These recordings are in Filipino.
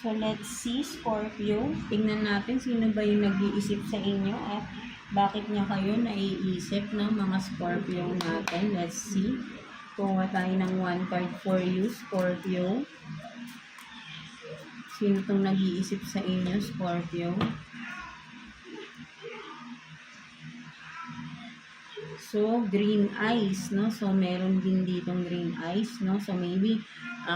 So, let's see, Scorpio. Tingnan natin sino ba yung nag-iisip sa inyo at bakit niya kayo naiisip ng mga Scorpio natin. Let's see. Kuha tayo ng one card for you, Scorpio. Sino tong nag-iisip sa inyo, Scorpio? So, green eyes, no? So, meron din ditong green eyes, no? So, maybe,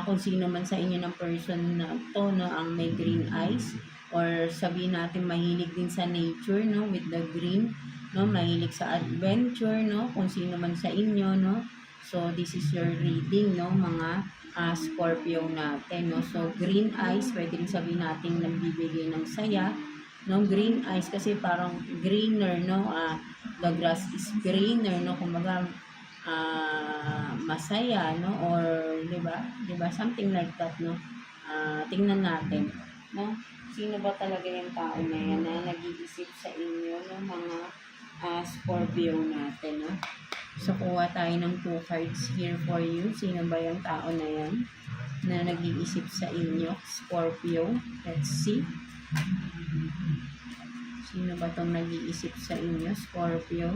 kung sino man sa inyo ng person na to, no, ang may green eyes, or sabihin natin mahilig din sa nature, no, with the green, no, mahilig sa adventure, no, kung sino man sa inyo, no. So, this is your reading, no, mga Scorpio natin, no. So, green eyes, pwede rin sabihin natin nagbibigay ng saya, no, green eyes kasi parang greener, no, the grass is greener, no, kumbaga masaya, no, or 'di ba something like that, no. Tingnan natin, no, sino ba talaga yung tao na yan na nag-iisip sa inyo ng mga Scorpio natin, no. So, kuha tayo ng 2 cards here for you. Sino ba yung tao na yan na nag-iisip sa inyo, Scorpio? Let's see. Sino ba itong nag-iisip sa inyo, Scorpio?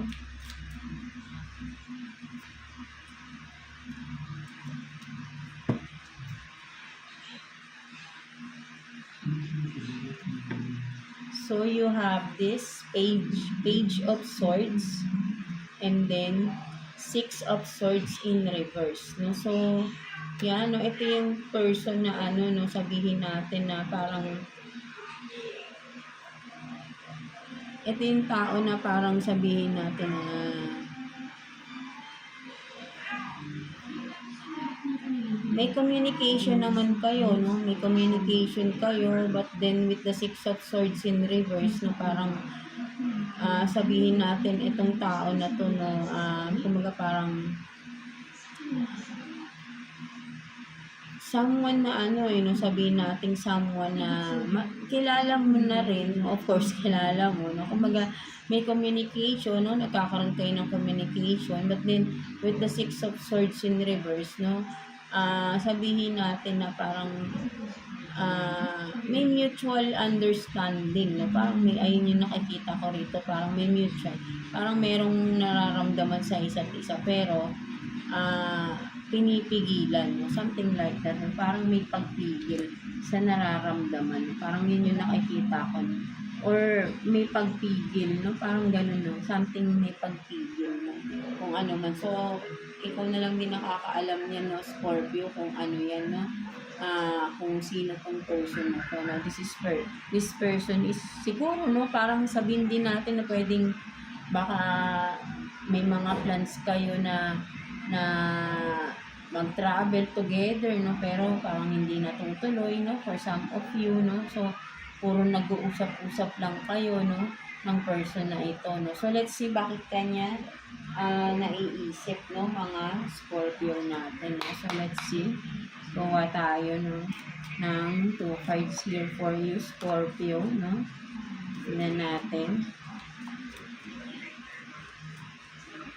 So, you have this page of swords, and then 6 of swords in reverse, no? So, yan, no, ito yung person na ano, no, sabihin natin na parang ito yung tao na parang sabihin natin na may communication naman kayo, no? May communication kayo, but then with the 6 of swords in reverse, no, parang sabihin natin itong tao na to, no, kumbaga parang someone na ano, no, sabihin natin someone na kilala mo na rin, of course kilala mo, no, kumbaga may communication, no, nagkakaroon kayo ng communication, but then with the 6 of swords in reverse, no, sabihin natin na parang may mutual understanding, no, parang may, ayun yung nakikita ko rito, parang may mutual, parang merong nararamdaman sa isa't isa, pero pinipigilan, no? Something like that, no? Parang may pagpigil sa nararamdaman, parang yun yung nakikita ko, no? Or may pagpigil, no? Parang ganun, no? Something may pagpigil, no? Kung ano man. So, ikaw na lang din nakakaalam niya, no, Scorpio, kung ano yan, no? Kung sino tong person na to, no? This person is siguro, no, parang sabihin din natin na pwedeng baka may mga plans kayo na mag-travel together, no, pero parang hindi natutuloy, no, for some of you, no. So, puro nag-uusap-usap lang kayo, no, ng person na ito, no. So, let's see bakit kanya naiisip, no, mga Scorpio natin, no. So, let's see. Kuha tayo, no, ng 2 cards here for you, Scorpio, no. Tingnan natin.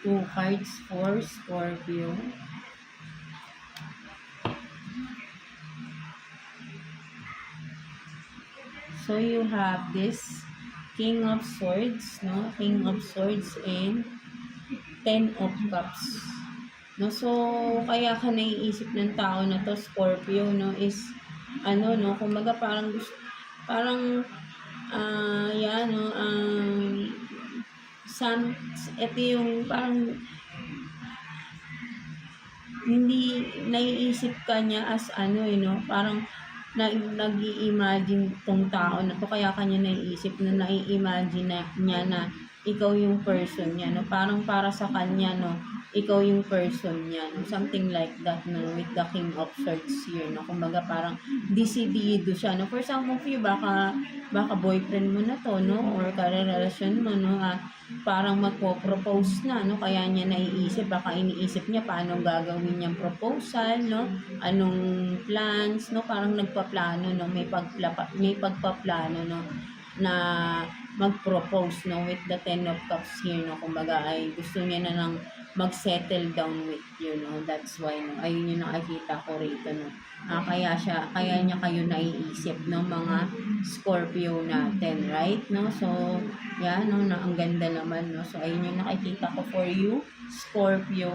2 cards for Scorpio. So, you have this King of Swords, no? King of Swords and 10 of Cups. No? So, kaya ka naiisip ng tao na to, Scorpio, no, is, ano, no, kumbaga parang, yan, no, ito yung parang, hindi naiisip ka niya as ano, no, parang, nag-i-imagine tong tao na to, kaya kanya naiisip na nai-imagine niya na ikaw yung person niya, no? Parang para sa kanya, no, ikaw yung person niya, no? Something like that, no, with the King of Swords here, no? Kumbaga parang desidido siya, no? For some of you, baka boyfriend mo na to, no? Or karelasyon mo, no? Parang magpo-propose na, no? Kaya niya naiisip, baka iniisip niya paano gagawin niyang proposal, no? Anong plans, no? Parang nagpaplano, no? May pagpaplano, no, na mag-propose, no, with the 10 of Cups here, no. Kumbaga ay gusto niya na ng mag-settle down with you, no? That's why, no? Ayun yung nakikita ko rito, no? Kaya niya kayo naiisip, no? Mga Scorpio natin, right? No? So, yan, no? Ang ganda naman, no? So, ayun yung nakikita ko for you, Scorpio.